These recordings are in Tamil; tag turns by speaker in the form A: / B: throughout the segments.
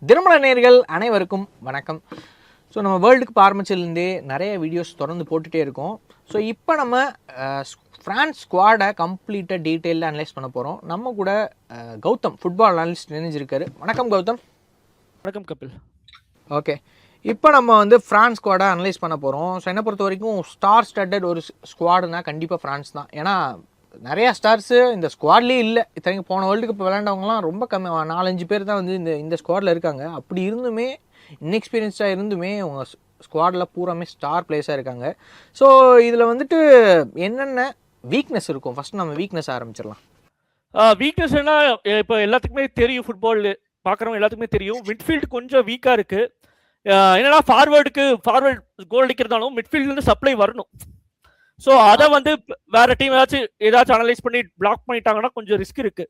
A: திருமண நேயர்கள் அனைவருக்கும் வணக்கம். ஸோ நம்ம வேர்ல்டுக்கு ஆரம்பிச்சிலேருந்தே நிறைய வீடியோஸ் தொடர்ந்து போட்டுகிட்டே இருக்கோம். ஸோ இப்போ நம்ம ஃப்ரான்ஸ் ஸ்குவாடை கம்ப்ளீட்டாக டீட்டெயிலில் அனலைஸ் பண்ண போகிறோம். நம்ம கூட கௌதம் ஃபுட்பால் அனலிஸ்ட் நினைஞ்சிருக்காரு. வணக்கம் கௌதம்.
B: வணக்கம் கபில்.
A: ஓகே, இப்போ நம்ம ஃப்ரான்ஸ் ஸ்குவாடை அனலைஸ் பண்ண போகிறோம். ஸோ என்னை பொறுத்த வரைக்கும் ஸ்டார் ஸ்டட்டட் ஒரு ஸ்குவாடுனா கண்டிப்பாக ஃப்ரான்ஸ் தான். ஏன்னா நிறையா ஸ்டார்ஸு இந்த ஸ்குவாட்லேயே இல்லை. இத்தனைக்கு போன வேர்ல்டு கப் விளையாண்டவங்களாம் ரொம்ப கம்மி, 4-5 பேர் தான் இந்த ஸ்குவாடில் இருக்காங்க. அப்படி இருந்துமே இன்எக்ஸ்பீரியன்ஸ்டாக இருந்துமே அவங்க ஸ்குவாடில் பூராமே ஸ்டார் பிளேஸாக இருக்காங்க. ஸோ இதில் என்னென்ன வீக்னஸ் இருக்கும்? ஃபஸ்ட் நம்ம வீக்னஸ் ஆரம்பிச்சிடலாம்.
B: வீக்னஸ்னா இப்போ எல்லாத்துக்குமே தெரியும், ஃபுட்பால் பார்க்குறவங்க எல்லாத்துக்குமே தெரியும். மிட்ஃபீல்டு கொஞ்சம் வீக்காக இருக்குது. என்னன்னா ஃபார்வர்டு கோல் அடிக்கிறதாலும் மிட்ஃபீல்ட்லேருந்து சப்ளை வரணும். ஸோ அதை வேற டீம் ஏதாச்சும் அனலைஸ் பண்ணி பிளாக் பண்ணிட்டாங்கன்னா கொஞ்சம் ரிஸ்க் இருக்கு.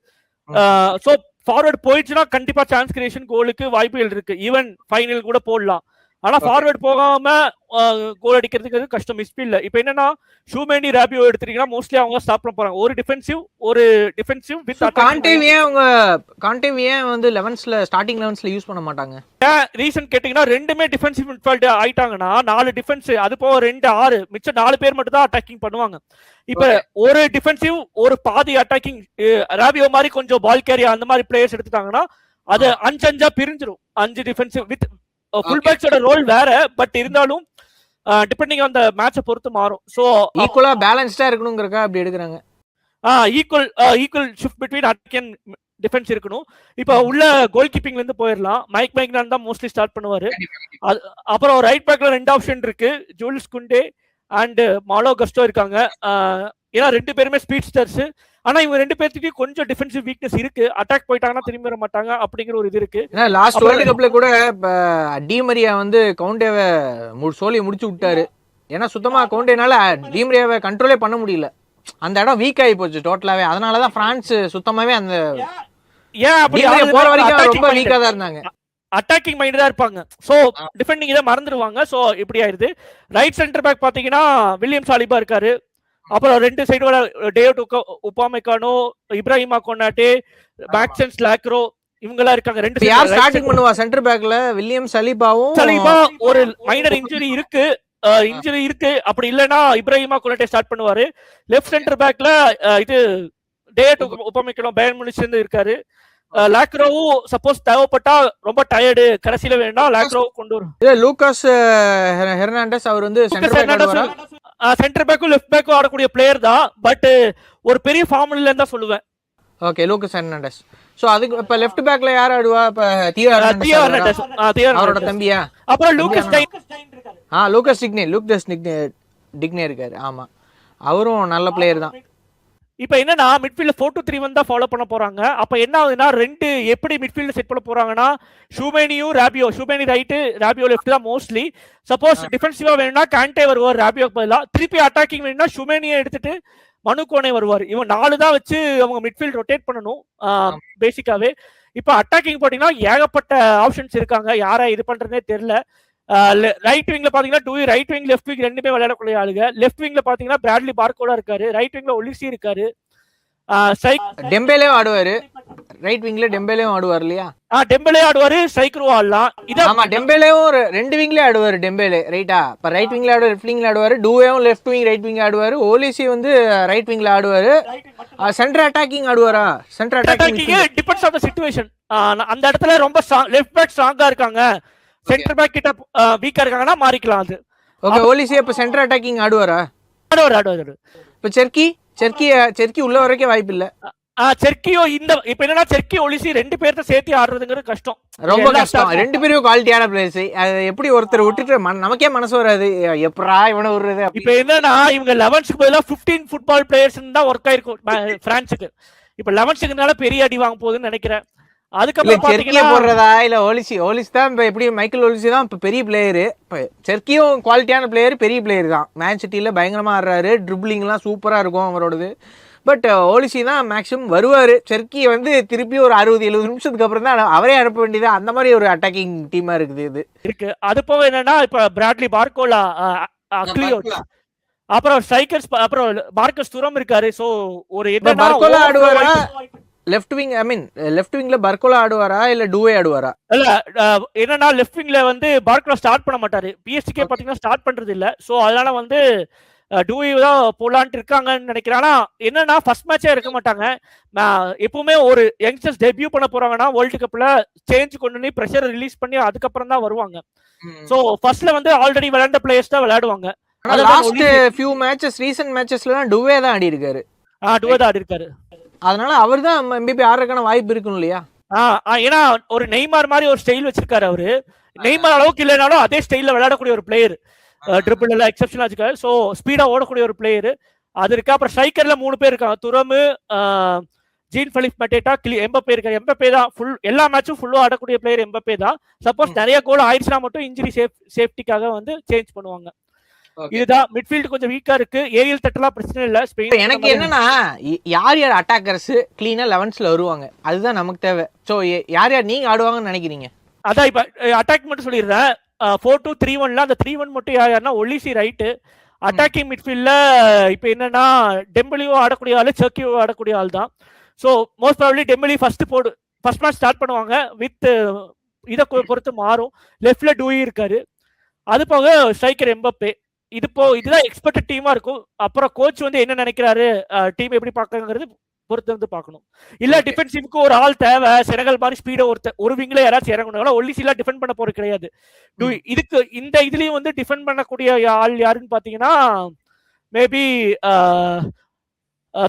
B: ஸோ ஃபார்வர்டு போயிடுச்சுன்னா கண்டிப்பா சான்ஸ் கிரியேஷன் கோலுக்கு வாய்ப்புகள் இருக்கு. ஈவன் ஃபைனல் கூட போடலாம். ஆனா ஃபார்வர்ட் போகாம கோல் அடிக்கிறதுக்கு கஷ்டம் மிஸ்பீல்ட்ல. இப்போ என்னன்னா ஷூமேனி ராபியோ எடுத்துட்டீங்கன்னா மோஸ்ட்லி அவங்க ஸ்டாப் பண்ண போறாங்க. ஒரு டிஃபென்சிவ் வித்
A: கான்டேவியே 11ஸ்ல ஸ்டார்டிங் 11ஸ்ல யூஸ் பண்ண மாட்டாங்க.
B: ரீசன் கேட்டீங்கன்னா ரெண்டுமே டிஃபென்சிவ் மிட்ஃபீல்ட் ஆயிட்டாங்கன்னா 4 டிஃபென்ஸ், அது போக 2 6 மிச்சம் 4 பேர் மட்டும் தான் அட்டாக்கிங் பண்ணுவாங்க. இப்ப ஒரு டிஃபென்சிவ் ஒரு பாதி அட்டாக்கிங் ராபியோ மாதிரி கொஞ்சம் பால் கேரி அந்த மாதிரி பிளேயர்ஸ் எடுத்துட்டாங்கன்னா அது 5 பிரிஞ்சிடும். 5 டிஃபென்சிவ் வித் ஃபுல் பேக்ஸோட ரோல் வேற. பட் இருந்தாலும் டிபெண்டிங் ஆன் தி மேட்சை பொறுத்து மாறும். சோ
A: ஈக்குவலா பேலன்ஸ்டா இருக்கணும்ங்கறக்க அப்படி எடுக்கறாங்க.
B: Equal shift between attack and defence இருக்கணும். இப்போ உள்ள கோல் கீப்பிங்ல இருந்து போயிடலாம். மைக் மைக்னான் தான் மோஸ்ட்லி ஸ்டார்ட் பண்ணுவாரு. அப்புறம் ரைட் பேக்ல 2 ஆப்ஷன் இருக்கு, ஜூல்ஸ் குண்டே அண்ட் மாலோ கஸ்டோ இருக்காங்க. ஏன்னா 2 பேருமே ஸ்பீட்ஸ்டர்ஸ். ஆனா இவங்க 2 பேர்த்துக்கு கொஞ்சம் டிஃபென்சிவ் வீக்னஸ் இருக்கு. அட்டாக் போயிட்டாங்கன்னா திரும்பி வர மாட்டாங்க அப்படிங்கிற ஒரு இது இருக்கு.
A: லாஸ்ட் வேர்ல்டு கப்ல கூட டி மரியா கவுண்டேவை சோலி முடிச்சு விட்டாரு. ஏன்னா சுத்தமா கவுண்டேனால டி மரியாவை கண்ட்ரோலே பண்ண முடியல. அந்த இடம் வீக் ஆகி போச்சு டோட்டலாவே. அதனாலதான் பிரான்ஸ் சுத்தமாவே அந்த போற வரைக்கும் ரொம்ப வீக்கா தான் இருந்தாங்க.
B: அட்டாக்கிங் மைண்ட் தான் இருப்பாங்க. சோ டிஃபெண்டிங் இதை மறந்துடுவாங்க. சோ இப்படி ஆயிருது. ரைட் சென்டர் பேக் பாத்தீங்கன்னா வில்லியம் சாலிபா இருக்காரு. அப்புறம் 2 சைடு டேவிட் உபாமெக்கானோ, இப்ராஹிமா கொனாட்டே, மேக்சன்ஸ் லாக்ரோ இவங்கெல்லாம் இருக்காங்க. 2
A: யார் ஸ்டார்டிங் பண்ணுவா சென்டர் பேக்ல? வில்லியம் சலிபா
B: ஒரு மைனர் இன்ஜுரி இருக்கு. அப்படி இல்லைன்னா இப்ராஹிமா கொனாட்டே ஸ்டார்ட் பண்ணுவாரு. லெஃப்ட் சென்டர் பேக்ல இது டேவிட் உபாமெக்கானோ பயர்ன் முனிச்ல இருந்து இருக்காரு. லாக்ரோவும் சப்போஸ் தேவைப்பட்டா ரொம்ப டயர்டு கடைசியில வேணா லாக்ரோவை கொண்டு வரும்.
A: லூகாஸ் ஹெர்னாண்டஸ் அவர்
B: சென்டர் பேக்கும் லெஃப்ட் பேக்கும் ஆடக்கூடிய பிளேயர் தான். பட் ஒரு பெரிய ஃபார்ம்ல இருந்தா சொல்லுவேன்.
A: Okay, Lucas Hernandez. சோ அதுக்கு இப்ப லெஃப்ட் பேக்ல யார் ஆடுவா? இப்ப தியோ ஹெர்னாண்டஸ் அவரோட தம்பியா?
B: அப்புறம் லூகாஸ்
A: டிக்னே இருக்காரு. ஆமா, அவரும் நல்ல பிளேயர் தான்.
B: இப்ப என்னன்னா மிட்ஃபீல்ட்ல 4-2-3-1 தான் ஃபாலோ பண்ண போறாங்க. அப்ப என்ன ஆகுதுன்னா 2 எப்படி மிட்ஃபீல்ட்ல செட் பண்ண போறாங்கன்னா ஷூமேனியும் ராபியோ, ஷூமேனி ரைட் ராபியோ லெஃப்ட் தான் மோஸ்ட்லி. சப்போஸ் டிஃபென்சிவா வேணும்னா கான்டே வருவார் ராபியோக்கு பதிலா. திருப்பி அட்டாக்கிங் வேணும்னா ஷூமேனியை எடுத்துட்டு மனு கோனே வருவார். இவன் 4 தான் வச்சு அவங்க மிட்ஃபீல்ட் ரொட்டேட் பண்ணணும் பேசிக்காவே. இப்ப அட்டாக்கிங் போட்டீங்கன்னா ஏகப்பட்ட ஆப்ஷன்ஸ் இருக்காங்க. யாரை இது பண்றதே தெரியல. ரைட் விங்ல பாத்தீங்கன்னா ரைட் விங் லெஃப்ட் விங் ரெண்டுமே விளையாடக்கூடிய ஆளுங்க. லெஃப்ட் விங்ல பாத்தீங்கன்னா பிராட்லி பார்கோலா இருக்காரு. ரைட் விங்ல ஒலிசி இருக்காரு.
A: டெம்பேலே ஆடுவாரு. ரைட் விங்ல டெம்பேலேவும் ஆடுவார் இல்லையா?
B: டெம்பேலே ஆடுவாரு, ஸ்ட்ரைக்கரும் ஆடலாம்.
A: ஆமா, டெம்பேலேவும் 2 விங்ல ஆடுவாரு. டெம்பேலே ரைட்டா? இப்ப ரைட் விங்ல ஆடுவாரு, லெஃப்ட் விங்ல ஆடுவாரு. டூவேவும் லெஃப்ட் விங் ரைட் விங் ஆடுவாரு. ஓலிசி ரைட் விங்ல ஆடுவாரு. சென்டர் அட்டாக்கிங் ஆடுவாரா? Centre attacking
B: depends on the situation. அந்த இடத்துல ரொம்ப லெஃப்ட் பேக் ஸ்ட்ராங்கா இருக்காங்க, சென்டர் பேக் கிட்ட வீக்கா இருக்காங்கன்னா மாறிக்கலாம். அது
A: ஓகே. ஓலிசி இப்ப சென்டர் அட்டாக்கிங் ஆடுவாரா?
B: ஆடுவாரு.
A: இப்ப செர்க்கி உள்ள வரைக்கும் வாய்ப்பு இல்ல.
B: செர்க்கியோ இப்ப என்னன்னா செர்க்கி ஒலிசி 2 பேர்த்த சேர்த்து ஆடுறதுங்கிறது கஷ்டம்,
A: ரொம்ப கஷ்டம். 2 பேரும் குவாலிட்டியான பிளேயர்ஸ். எப்படி ஒருத்தர் விட்டுட்டு நமக்கே மனசு வராது, எப்பரா இவனை விடுறது.
B: இப்ப என்னன்னா இவங்க 11க்கு பதிலா 15 ஃபுட்பால் பிளேயர்ஸ் தான் ஒர்க் ஆயிருக்கும் பிரான்ஸுக்கு. இப்ப 11க்குனால பெரிய அடி வாங்க போகுதுன்னு நினைக்கிறேன். அதுக்கப்புறம்
A: போடுறதா இல்ல ஓலிஸ் தான் எப்படி மைக்கேல் ஓலிசி தான் இப்ப பெரிய பிளேயரு. இப்ப செர்க்கியும் குவாலிட்டியான பிளேயர், பெரிய பிளேயர் தான். மேன் சிட்டில பயங்கரமா ஆடுறாரு. ட்ரிப்ளிங் எல்லாம் சூப்பரா இருக்கும் அவரோடது. பட் ஓலிசி தான் மேக்ஸிமம் வருவாரு. செர்க்கி திருப்பி ஒரு 60-70 நிமிஷத்துக்கு அப்புறம் தான் அவரே அனுப்ப வேண்டியது. அந்த மாதிரி ஒரு அட்டாக்கிங் டீமா இருக்குது இது
B: இருக்கு. அது போக என்னன்னா இப்ப பிராட்லி பார்கோலா, அக்லியோட், அப்புறம் ஸ்ட்ரைக்கர்ஸ், அப்புறம் மார்க்கஸ் துரம் இருக்காரு. சோ ஒரு
A: பார்கோலா ஆடுவாரா? லெஃப்ட் விங் ஐ மீன் லெஃப்ட் விங்ல பர்கோலா ஆடுவாரா இல்ல டூவே ஆடுவாரா?
B: இல்ல என்னன்னா லெஃப்ட் விங்ல வந்து பார்க்கலா ஸ்டார்ட் பண்ண மாட்டாரு. பிஎஸ்டிகே பாத்தீங்கன்னா ஸ்டார்ட் பண்றது இல்ல. சோ அதனால வந்து டூவி தான் போலான்ட்டு இருக்காங்கன்னு நினைக்கிறேன். ஆனா என்னன்னா ஃபர்ஸ்ட் மேட்சே இருக்க மாட்டாங்க. எப்பவுமே ஒரு யங்ஸ்டர்ஸ் டெபியூ பண்ண போறாங்கன்னா வேர்ல்டு கப்ல சேஞ்ச் கொண்டு வந்து பிரஷர் ரிலீஸ் பண்ணி அதுக்கப்புறம் தான் வருவாங்க. சோ ஃபர்ஸ்ட்ல வந்து ஆல்ரெடி விளையாண்ட பிளேயர்ஸ் தான் விளையாடுவாங்க.
A: லாஸ்ட் ஃபியூ மேட்சஸ் ரீசன்ட் மேட்சஸ்லாம் டூவே தான் ஆடி இருக்காரு.
B: டூவே தான் ஆடி இருக்காரு.
A: அதனால அவர் தான் மேபி ஆடுறதுக்கான வாய்ப்பு இருக்கும் இல்லையா?
B: ஏன்னா ஒரு நெய்மார் மாதிரி ஒரு ஸ்டைல் வச்சிருக்காரு அவரு. நெய்மார் அளவுக்கு இல்லைனாலும் அதே ஸ்டைல்ல விளையாடக்கூடிய ஒரு பிளேயர். ட்ரிபிள் எல்லாம் எக்ஸப்ஷன் வச்சுக்காரு. ஸோ ஸ்பீடா ஓடக்கூடிய ஒரு பிளேயர் அது இருக்கு. அப்புறம் ஸ்ட்ரைக்கர்ல 3 பேர் இருக்காங்க. துரமு, ஜீன் ஃபெலிப் மெட்டேட்டா, எம்பப்பே இருக்காரு. எம்பப்பே தான் ஃபுல் எல்லா மேட்சும் ஃபுல்லா ஆடக்கூடிய பிளேயர் எம்பப்பே தான். சப்போஸ் நிறைய கோல் ஆயிடுச்சுனா மட்டும் இன்ஜுரி சேஃப்டிக்காக வந்து சேஞ்ச் பண்ணுவாங்க. இதுதான் மிட்ஃபீல்ட் கொஞ்சம் வீக்கா இருக்கு. ஏரியல் தட்டலாம் பிரச்சனை இல்ல. ஸ்பெயின்
A: எனக்கு என்னன்னா யார் யார் அட்டாக்கர்ஸ் கிளீனா 11ஸ்ல வருவாங்க அதுதான் நமக்கு தேவை. சோ யார் யார் நீங்க ஆடுவாங்கன்னு நினைக்கிறீங்க?
B: அதான் இப்ப அட்டாக் மட்டும் சொல்லிடுறேன். 4-2-3-1ல அந்த 3-1 மட்டும் யாருன்னா ஒலிசி ரைட்டு. அட்டாக்கிங் மிட்ஃபீல்ட்ல இப்ப என்னன்னா டெம்பலியோ ஆடக்கூடிய ஆளு, சர்க்கியோ ஆடக்கூடிய ஆள் தான். So most probably Dembele first match start பண்ணுவாங்க. வித் இதை பொறுத்து மாறும். லெஃப்ட்ல டூயி இருக்காரு. அது போக ஸ்ட்ரைக்கர் எம்பப்பே. இதுதான் எக்ஸ்பெக்டட் டீமா இருக்கும். அப்புறம் கோச் வந்து என்ன நினைக்கிறாரு, டீம் எப்படி பாக்குறாங்கிறது பொறுத்து வந்து பார்க்கணும். இல்ல டிஃபென்சிவ்க்கு ஒரு ஆள் தேவை, செனகல் மாதிரி ஸ்பீடா ஒரு விங்ல யாராச்சும் இறங்கணும். ஒல்லிசிலா டிஃபெண்ட் பண்ண போறது கிடையாது. இதுக்கு இந்த இதுலயும் வந்து டிஃபெண்ட் பண்ணக்கூடிய ஆள் யாருன்னு பாத்தீங்கன்னா மேபி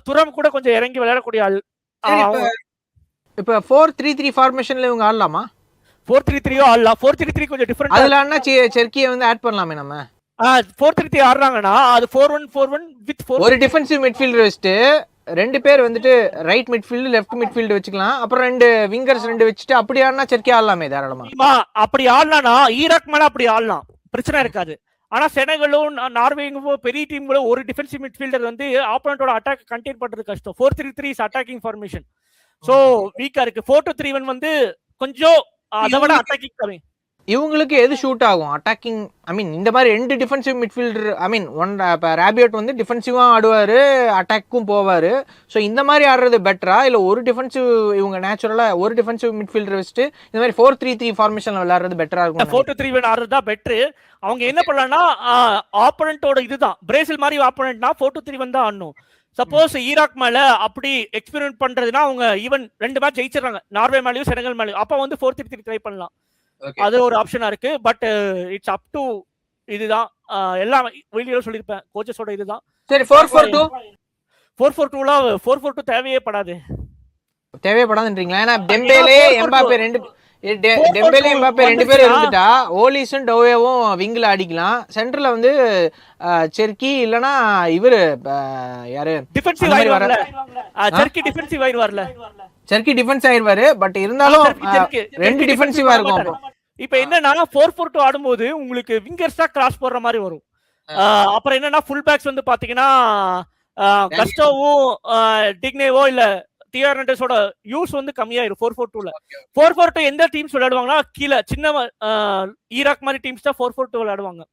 B: துரம் கூட கொஞ்சம் இறங்கி விளையாடக்கூடிய ஆள்.
A: இப்ப 4-3-3 ஃபார்மேஷன்ல இவங்க ஆடலாமா?
B: 4-3-3 ஆடலாம். 4-3-3 கொஞ்சம் டிஃபரெண்ட்.
A: அதுல அண்ணா செர்க்கியை வந்து ஆட் பண்ணலாமே நம்ம.
B: 4-3-3 ஆடுறாங்கன்னா அது 4-1-4-1 வித் 4.
A: ஒரு டிஃபென்சிவ் மிட்ஃபீல்டர் வச்சுட்டு 2 பேர் வந்துட்டு ரைட் மிட்ஃபீல்டு லெஃப்ட் மிட்ஃபீல்டு வச்சுக்கலாம். அப்புறம் 2 விங்கர்ஸ் 2 வச்சுட்டு அப்படி ஆடினா செர்க்கி ஆடலாமே தாராளமா.
B: அப்படி ஆடலாம்னா ஈராக் மேல அப்படி ஆடலாம், பிரச்சனை இருக்காது. ஆனா செனகலும் நார்வேயும் பெரிய டீம்களும் ஒரு டிஃபென்சிவ் மிட்ஃபீல்டர் வந்து ஆப்போனன்ட்டோட அட்டாக் கண்டெயின் பண்றது கஷ்டம். 4-3-3 இஸ் அட்டாக்கிங் ஃபார்மேஷன். சோ வீக்கா இருக்கு. 4-2-3-1 வந்து கொஞ்சம் அதை விட அட்டாக்கிங் கம்மி.
A: இவங்களுக்கு எது ஷூட் ஆகும் அட்டாக்கிங்? ஐ மீன் இந்த மாதிரி 2 டிஃபென்சிவ் மிட்ஃபீல்டர், ஐ மீன் இப்போ ராபியோட் வந்து டிஃபென்சிவாக ஆடுவார், அட்டாக்கும் போவார். ஸோ இந்த மாதிரி ஆடுறது பெட்டரா இல்லை ஒரு டிஃபென்சிவ் இவங்க நேச்சுரலாக ஒரு டிஃபென்சிவ் மிட்ஃபீல்டர் வச்சுட்டு இந்த மாதிரி 4-3-3 ஃபார்மேஷனில் விளையாடுறது பெட்டரா இருக்கும்?
B: 4-2-3-1 ஆடுறது தான் பெட்ரு. அவங்க என்ன பண்ணலாம்னா ஆப்போனன்ட்டோட இதுதான் பிரேசில் மாதிரி ஆப்போனன்ட்னா 4-2-3-1 தான் ஆடணும். சப்போஸ் ஈராக் மேல அப்படி எக்ஸ்பெரிமெண்ட் பண்றதுன்னா அவங்க ஈவன் 2 மேட்ச் ஜெயிச்சிடறாங்க, நார்வே மேலேயும் செனகல் மேலேயும். அப்போ வந்து 4-3-3 ட்ரை பண்ணலாம். அது ஒரு ஆப்ஷனா இருக்கு. பட் இட்ஸ் அப் டு இதுதான் எல்லாம் வீடியோல சொல்லிருப்பேன் கோச்சஸோட இதுதான்.
A: சரி
B: 4-4-2 தேவையே
A: படாதுன்றீங்களா? ஏன்னா டெம்பேலே எம்பாப்பே ரெண்டு பேர் இருந்துட்டா ஓலிஸும் டோவேவும் விங்ல அடிக்கலாம். சென்டர்ல வந்து செர்க்கி இல்லனா இவரு யாரு
B: டிஃபென்சிவ் ஆயிடுவார்ல, செர்க்கி டிஃபென்சிவ் ஆயிடுவார்ல.
A: செர்க்கி டிஃபென்ஸ் ஆயிடுவாரு. பட் இருந்தாலும் 2 டிஃபென்சிவா இருக்கும்.
B: இப்ப என்னன்னா 4-4-2 ஆடும்போது உங்களுக்கு விங்கர்ஸ் தான் கிராஸ் போடுற மாதிரி வரும். அப்புறம் என்னன்னா ஃபுல் பேக்ஸ் வந்து பாத்தீங்கன்னா கஸ்டோவும் டிக்னேவோ இல்ல தியோ ஹெர்னாண்டஸோட யூஸ் வந்து கம்மியாயிரும் 4-4-2ல. 4-4-2 எந்த டீம்ஸ் விளையாடுவாங்கன்னா கீழே சின்ன ஈராக் மாதிரி டீம்ஸ் தான் 4-4-2 விளையாடுவாங்க.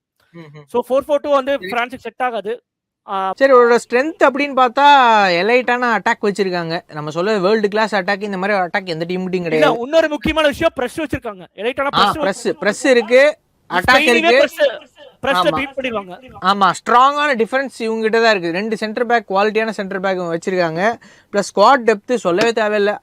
B: சோ 4-4-2 வந்து பிரான்ஸுக்கு செட் ஆகாது.
A: சரி, ஒரு ஸ்ட்ரென்த் அப்படின்னு பார்த்தா எலைட்டான அட்டாக் வச்சிருக்காங்க. நம்ம சொல்ல வேர்ல்டு கிளாஸ் அட்டாக், இந்த மாதிரி அட்டாக் எந்த டீம் கிடையாது.
B: இன்னொரு முக்கியமான விஷயம் பிரஸ் வச்சிருக்காங்க. எலைட்டான
A: பிரஸ் இருக்கு, அட்டாக் இருக்கு.
B: ஆமா,
A: ஸ்ட்ராங்கான டிஃபரன்ஸ் இவங்க கிட்ட தான் இருக்கு. 2 சென்டர் பேக், குவாலிட்டியான சென்டர் பேக் வச்சிருக்காங்க. பிளஸ் ஸ்குவாட் டெப்த் சொல்லவே தேவையில்லை,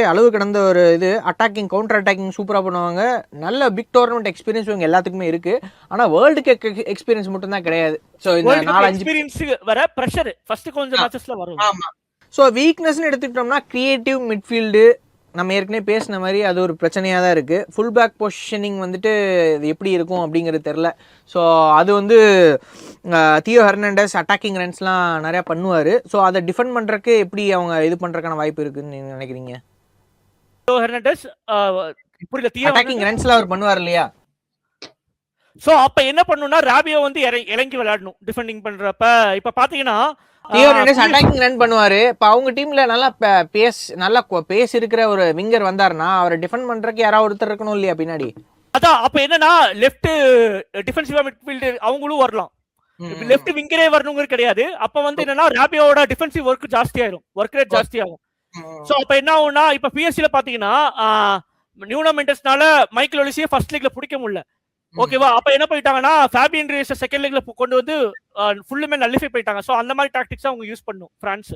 A: அளவு கடந்த ஒரு இது. அட்டாக்கிங் கவுண்டர் அட்டாக்கிங் சூப்பரா பண்ணுவாங்க. நல்ல பிக் டோர்னமெண்ட் எக்ஸ்பீரியன்ஸ் இவங்க எல்லாத்துக்குமே இருக்கு. ஆனா வேர்ல்டு கப் எக்ஸ்பீரியன்ஸ் மட்டும் தான் கிடையாது. சோ இந்த 4-5 எக்ஸ்பீரியன்ஸ்
B: வர பிரஷர் ஃபர்ஸ்ட் கொஞ்சம் மேட்சஸ்ல வரும்.
A: ஆமா. சோ வீக்னஸ்னு எடுத்துக்கிட்டோம்னா கிரியேட்டிவ் மிட்ஃபீல்டு நம்ம ஏற்கனவே பேசின மாதிரி அது ஒரு பிரச்சனையாக தான் இருக்குது. ஃபுல் பேக் பொசிஷனிங் வந்துட்டு இது எப்படி இருக்கும் அப்படிங்கிறது தெரில. ஸோ அது வந்து தியோ ஹெர்னாண்டஸ் அட்டாக்கிங் ரன்ஸ்லாம் நிறையா பண்ணுவார். ஸோ அதை டிஃபெண்ட் பண்ணுறதுக்கு எப்படி அவங்க இது பண்ணுறதுக்கான வாய்ப்பு இருக்குன்னு நீங்கள் நினைக்கிறீங்க?
B: தியோ ஹெர்னாண்டஸ்
A: அட்டாக்கிங் ரன்ஸ்லாம் அவர் பண்ணுவார் இல்லையா?
B: ஸோ அப்போ என்ன பண்ணணும்னா ராபியோ வந்து இறங்கி விளையாடணும் டிஃபெண்டிங் பண்ணுறப்ப. இப்போ பார்த்தீங்கன்னா
A: தியோ ஹெர்னாண்டஸ் அட்டாக்கிங் ரன் பண்ணுவாரு. இப்போ அவங்க டீம்ல நல்லா பேஸ் இருக்கிற ஒரு விங்கர் வந்தாருன்னா அவரை டிஃபெண்ட் பண்றதுக்கு யாராவது ஒருத்தர் இருக்கணும் இல்லையா பின்னாடி?
B: அதான் அப்ப என்னன்னா லெஃப்ட் டிஃபென்சிவ் மிட்ஃபீல்டர் அவங்களும் வரலாம், லெஃப்ட் விங்கரே வரணுங்கிறது கிடையாது. அப்ப வந்து என்னன்னா ராபியோட டிஃபென்சிவ் ஒர்க் ஜாஸ்தி ஆயிரும், ஒர்க் ரேட் ஜாஸ்தி ஆகும். சோ அப்ப என்ன ஆகும்னா இப்ப பிஎஸ்சில பாத்தீங்கன்னா நியூனோ மெண்டஸ்னால மைக்கேல் ஒலிசியை ஃபர்ஸ்ட் லீக்ல பிடிக்க முடியல. ஓகேவா, அப்ப என்ன போயிட்டாங்கன்னா ஃபேபியன் ரூயிஸை செகண்ட் லீக்ல கொண்டு வந்து ஃபுல்லுமே நல்லிஃபை போயிட்டாங்க. சோ அந்த மாதிரி டாக்டிக்ஸ் அவங்க யூஸ் பண்ணும் பிரான்ஸ்.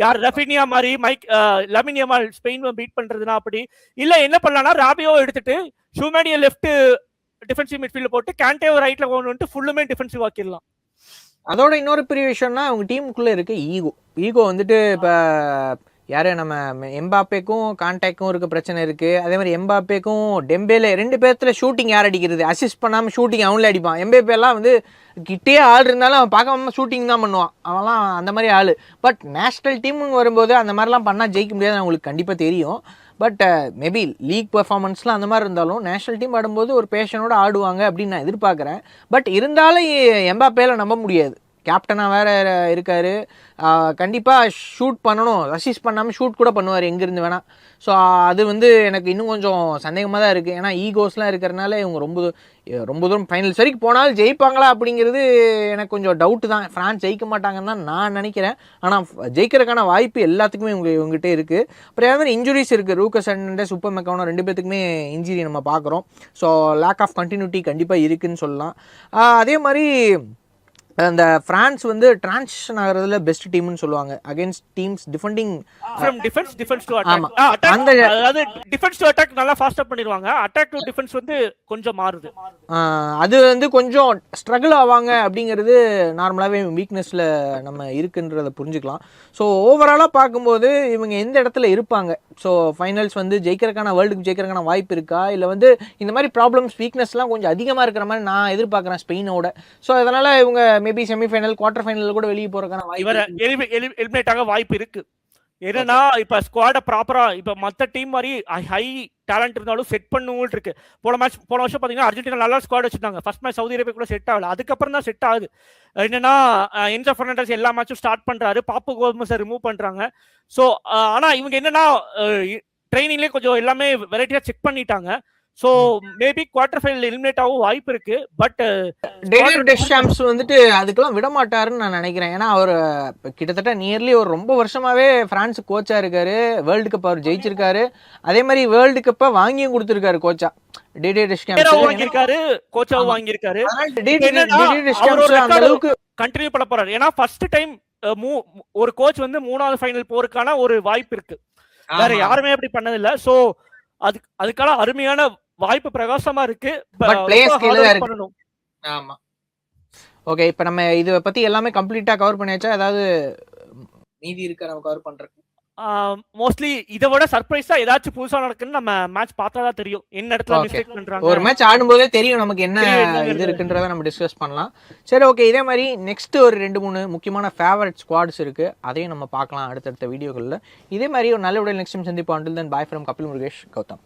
B: யார் ரஃபினியா மாதிரி லமின் யமால் ஸ்பெயின் பீட் பண்றதுனா அப்படி இல்ல என்ன பண்ணலாம்னா ராபியோ எடுத்துட்டு ஷூமேனியை லெஃப்ட் டிஃபென்சிவ் மிட்ஃபீல்ட்ல போட்டு கேண்டே ரைட்ல கொண்டு வந்துட்டு ஃபுல்லுமே டிஃபென்சிவ் ஆக்கிடலாம்.
A: அதோட இன்னொரு பெரிய விஷயம்னா அவங்க டீமுக்குள்ள இருக்க ஈகோ வந்துட்டு இப்போ யாரு நம்ம எம்பாப்பேக்கும் கான்டாக்டும் இருக்க பிரச்சனை இருக்கு. அதே மாதிரி எம்பாப்பேக்கும் டெம்பேலே 2 பேர்த்துல ஷூட்டிங் யார் அடிக்கிறது, அசிஸ்ட் பண்ணாம ஷூட்டிங் அவங்களே அடிப்பான். எம்பேபே எல்லாம் வந்து கிட்டே ஆள் இருந்தாலும் அவன் பார்க்காம ஷூட்டிங் தான் பண்ணுவான். அவன்லாம் அந்த மாதிரி ஆள். பட் நேஷனல் டீம்னு வரும்போது அந்த மாதிரிலாம் பண்ணால் ஜெயிக்க முடியாது அவங்களுக்கு கண்டிப்பாக தெரியும். பட் மேபி லீக் பெர்ஃபார்மன்ஸ்லாம் அந்த மாதிரி இருந்தாலும் நேஷனல் டீம் ஆடும்போது ஒரு பேஷனோட ஆடுவாங்க அப்படின்னு நான் எதிர்பார்க்குறேன். பட் இருந்தாலும் எம்பாப்பேல நம்ப முடியாது, கேப்டனாக வேறு இருக்கார். கண்டிப்பாக ஷூட் பண்ணணும், அசிஸ்ட் பண்ணாமல் ஷூட் கூட பண்ணுவார் எங்கேருந்து வேணால். ஸோ அது வந்து எனக்கு இன்னும் கொஞ்சம் சந்தேகமாக தான் இருக்குது. ஏன்னா ஈகோஸ்லாம் இருக்கிறனால இவங்க ரொம்ப தூரம் ஃபைனல்ஸ் வரைக்கும் போனாலும் ஜெயிப்பாங்களா அப்படிங்கிறது எனக்கு கொஞ்சம் டவுட்டு தான். ஃப்ரான்ஸ் ஜெயிக்க மாட்டாங்கன்னு தான் நான் நினைக்கிறேன். ஆனால் ஜெயிக்கிறதுக்கான வாய்ப்பு எல்லாத்துக்குமே இவங்ககிட்ட இருக்குது. அப்புறம் அதே மாதிரி இன்ஜுரிஸ் இருக்குது. ரூக்கஸ் அண்ட் சூப்பர் மெக்கானோ 2 பேத்துக்குமே இன்ஜுரி நம்ம பார்க்குறோம். ஸோ லேக் ஆஃப் கண்டினியூட்டி கண்டிப்பாக இருக்குதுன்னு சொல்லலாம். அதே மாதிரி அந்த பிரான்ஸ் வந்து டிரான்சிஷன் ஆகிறதுல பெஸ்ட் டீம்னு சொல்லுவாங்க against teams defending
B: from defence to attack. அந்த அதாவது டிஃபென்ஸ் டு அட்டாக் நல்லா ஃபாஸ்டா பண்ணிடுவாங்க. அட்டாக் டு டிஃபென்ஸ் வந்து கொஞ்சம் மாறுது.
A: அது வந்து கொஞ்சம் ஸ்ட்ரகிள் ஆவாங்க அப்படிங்கிறது நார்மலாகவே வீக்னஸில் நம்ம இருக்குன்றதை புரிஞ்சுக்கலாம். ஸோ ஓவராலாக பார்க்கும்போது இவங்க எந்த இடத்துல இருப்பாங்க, ஸோ ஃபைனல்ஸ் வந்து ஜெயிக்கிறதுக்கான வேர்ல்டு கப் ஜெயிக்கிறதுக்கான வாய்ப்பு இருக்கா, இல்லை வந்து இந்த மாதிரி ப்ராப்ளம்ஸ் வீக்னஸ்லாம் கொஞ்சம் அதிகமாக இருக்கிற மாதிரி நான் எதிர்பார்க்குறேன் ஸ்பெயினோட. ஸோ அதனால் இவங்க மேபி செமிஃபைனல் குவார்டர் ஃபைனல் கூட வெளியே போறதுக்கான வாய்ப்பு
B: எலிமினேட் ஆக வாய்ப்பு இருக்கு. என்னன்னா இப்ப ஸ்குவாட ப்ராப்பரா இப்ப மத்த டீம் மாதிரி ஹை டேலண்ட் இருந்தாலும் செட் பண்ணுவோம் இருக்கு. போன வருஷம் பாத்தீங்கன்னா அர்ஜென்டினா நல்லா ஸ்குவாட் வச்சிருந்தாங்க. ஃபர்ஸ்ட் மேட்ச் சவுதி அரேபியா கூட செட் ஆகல, அதுக்கப்புறம் தான் செட் ஆகுது. என்னன்னா என்சோ ஃபெர்னாண்டஸ் எல்லா மேட்சும் ஸ்டார்ட் பண்றாரு, பாப்பு கோல்மஸை ரிமூவ் பண்றாங்க. ஸோ ஆனா இவங்க என்னன்னா ட்ரைனிங்லேயே கொஞ்சம் எல்லாமே வெரைட்டியா செக் பண்ணிட்டாங்க. So maybe quarter final eliminate ஆகும் வாய்ப்பு இருக்கு. பட்
A: டேவிட் டெஷாம்ஸ் வந்துட்டு அதுக்கெல்லாம் விட மாட்டாருன்னு நான் நினைக்கிறேன். ஏன்னா அவர் கிட்டத்தட்ட நியர்லி ஒரு ரொம்ப வருஷமாவே பிரான்ஸ் கோச்சா இருக்காரு. வேர்ல்டு கப் அவர் ஜெயிச்சிருக்காரு. அதே மாதிரி வேர்ல்டு கப்பை வாங்கியும் கொடுத்துருக்காரு கோச்சா. டேவிட் டெஷாம்ஸ்
B: வாங்கியிருக்காரு, கோச்சாவும் வாங்கியிருக்காரு.
A: அந்த அளவுக்கு
B: கண்டினியூ பண்ண போறாரு. ஏன்னா ஃபர்ஸ்ட் டைம் ஒரு கோச் வந்து 3வது ஃபைனல் போறதுக்கான ஒரு வாய்ப்பு இருக்கு. வேற யாருமே அப்படி பண்ணதில்லை. ஸோ அதுக்கான அருமையான வாய்ப்பு பிரகாசமா இருக்கு.
A: பட் பிளேயர்ஸ் கீழ இருக்கு. ஆமா. ஓகே, இப்போ நம்ம இத பத்தி எல்லாமே கம்ப்ளீட்டா கவர் பண்ணியாச்சா? அதாவது மீதி இருக்க நம்ம கவர் பண்றோம்.
B: மோஸ்ட்லி இதை விட சர்ப்ரைஸா ஏதாச்சும் புதுசா நடக்குன்னு நம்ம மேட்ச் பார்த்தாதான் தெரியும் என்ன இடத்துல மிஸ்டேக் பண்றாங்க.
A: ஒரு மேட்ச் ஆடும்போதே தெரியும் நமக்கு என்ன இது இருக்குன்றத நம்ம டிஸ்கஸ் பண்ணலாம். சரி, ஓகே. இதே மாதிரி நெக்ஸ்ட் ஒரு 2-3 முக்கியமான ஃபேவரட் ஸ்குவாட்ஸ் இருக்கு, அதையும் நம்ம பார்க்கலாம் அடுத்தடுத்த வீடியோக்களில். இதே மாதிரி ஒரு நல்ல உடல் நெக்ஸ்ட் டைம் சந்திப்போம். until then bye from Kapil Murugesh Gautham.